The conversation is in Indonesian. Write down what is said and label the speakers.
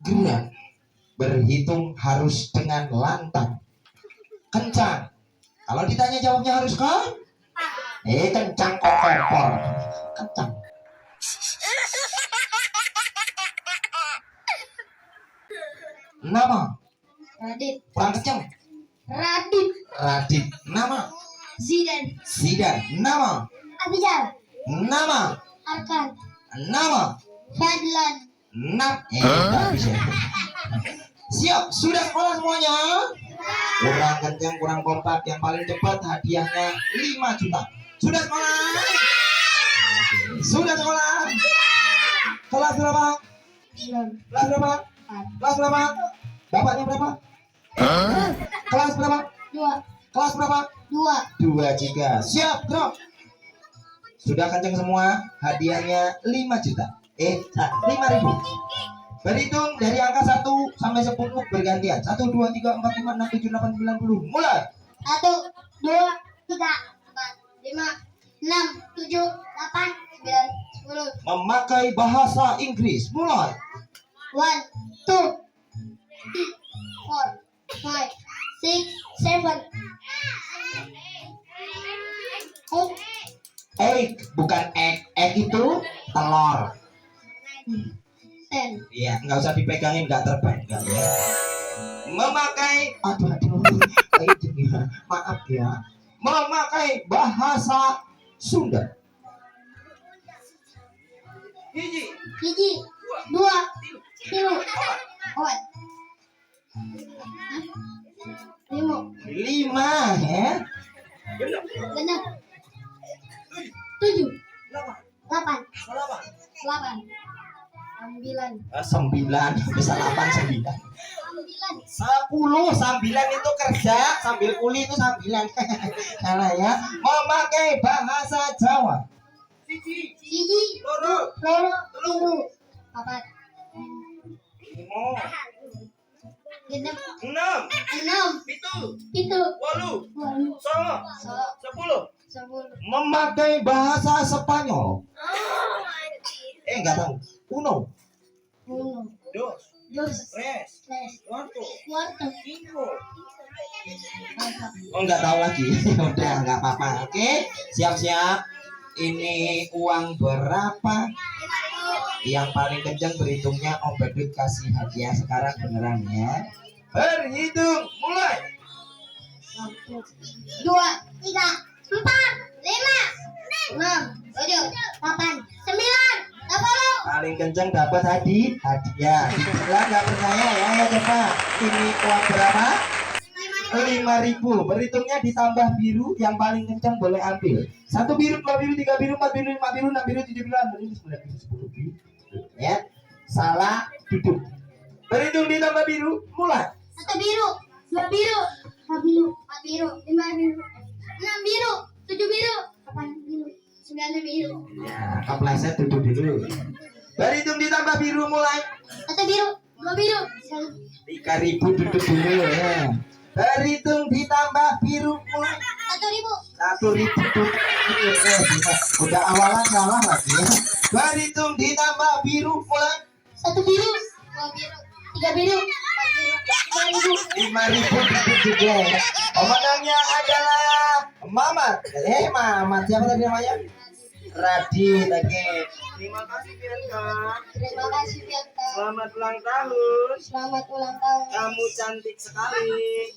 Speaker 1: gerak. Berhitung harus dengan lantang, kencang. Kalau ditanya jawabnya harus kan? Kencang kok, kencang. Nama
Speaker 2: Radit.
Speaker 1: kurang kencang.
Speaker 2: Radit.
Speaker 1: Radit. Nama
Speaker 2: Zidan.
Speaker 1: Zidan. Nama
Speaker 2: Abidal.
Speaker 1: nama
Speaker 2: Arkan.
Speaker 1: nama
Speaker 2: Fadlan.
Speaker 1: nggak bisa. Siap, sudah sekolah semuanya? Kurang kencang, kurang kompak. Yang paling cepat hadiahnya 5 juta. Sudah sekolah? Sudah sekolah? Kelas berapa? Kelas berapa? Kelas berapa? Bapaknya berapa? Kelas berapa?
Speaker 2: 2.
Speaker 1: Kelas berapa?
Speaker 2: 2.
Speaker 1: 2 juga. Siap, drop. Sudah kencang semua? Hadiahnya 5 juta. 5.000. Berhitung dari angka 1 sampai 10 bergantian. 1, 2, 3, 4, 5, 6, 7, 8, 9, 10. Mulai.
Speaker 2: 1, 2, 3, 4, 5, 6, 7, 8, 9, 10.
Speaker 1: Memakai bahasa Inggris. Mulai.
Speaker 2: 1, 2, 3, 4, 5, 6, 7, 8,
Speaker 1: Egg, bukan egg. Egg itu telur.
Speaker 2: 10.
Speaker 1: Iya, nggak usah dipegangin, nggak terbang, nggak ya. Memakai, aduh, maaf ya. Memakai bahasa Sunda. Hiji,
Speaker 2: 2, 3, 4, 5.
Speaker 1: 5 ya.
Speaker 2: Benar. 7, 8, 9,
Speaker 1: 9 bisa 8 9. 10 9 itu kerja sambil kuli itu 9. Salah ya. Memakai bahasa Jawa.
Speaker 2: Siji, loro, telu, 4,
Speaker 1: 5
Speaker 2: 6,
Speaker 1: 6
Speaker 2: 7,
Speaker 1: 8
Speaker 2: 8,
Speaker 1: 10.
Speaker 2: 10.
Speaker 1: Memakai bahasa Spanyol. Enggak tahu. Uno,
Speaker 2: 1,
Speaker 1: dos,
Speaker 2: 2,
Speaker 1: tres,
Speaker 2: 3,
Speaker 1: cuatro,
Speaker 2: 4,
Speaker 1: cinco. Oh, enggak tahu lagi. Udah, enggak apa-apa. Oke, siap-siap. Ini uang berapa? Yang paling kencang berhitungnya Om Badut kasih hadiah sekarang beneran ya. Berhitung mulai.
Speaker 2: 1, 2, 3, 4, 5, 6, 7, 8, 9, 10.
Speaker 1: Paling kencang dapat hadiah. Dibilang nggak percaya ya, ya coba. Ini uang berapa? 5.000. Berhitungnya ditambah biru, yang paling kencang boleh ambil. 1 biru, 2 biru, 3 biru, 4 biru, 5 biru, 6 biru, 7 biru, 8 biru, 9 biru, 10 biru. Ya, salah duduk. Berhitung ditambah biru, mulai.
Speaker 2: 1 biru, 2 biru, 3 biru, 4 biru, 5 biru, 6 biru, 7 biru, 8 biru, 9 biru.
Speaker 1: Ya, kepleset duduk dulu. Berhitung ditambah biru, mulai.
Speaker 2: 1 biru, 2 biru,
Speaker 1: 3.000 duduk dulu ya. Berhitung ditambah biru, mulai.
Speaker 2: 1.000,
Speaker 1: 1.000 duduk. Udah awalan salah lagi ya. Berhitung ditambah biru, mulai.
Speaker 2: 1 biru, 2 biru, 3 biru, 4 biru,
Speaker 1: 5.000 duduk juga ya. Pemenangnya adalah Mamat. Mamat siapa tadi namanya? Radit. Oke. Terima kasih Bianca.
Speaker 2: Terima kasih Bianca.
Speaker 1: Selamat ulang tahun.
Speaker 2: Selamat ulang tahun.
Speaker 1: Kamu cantik sekali.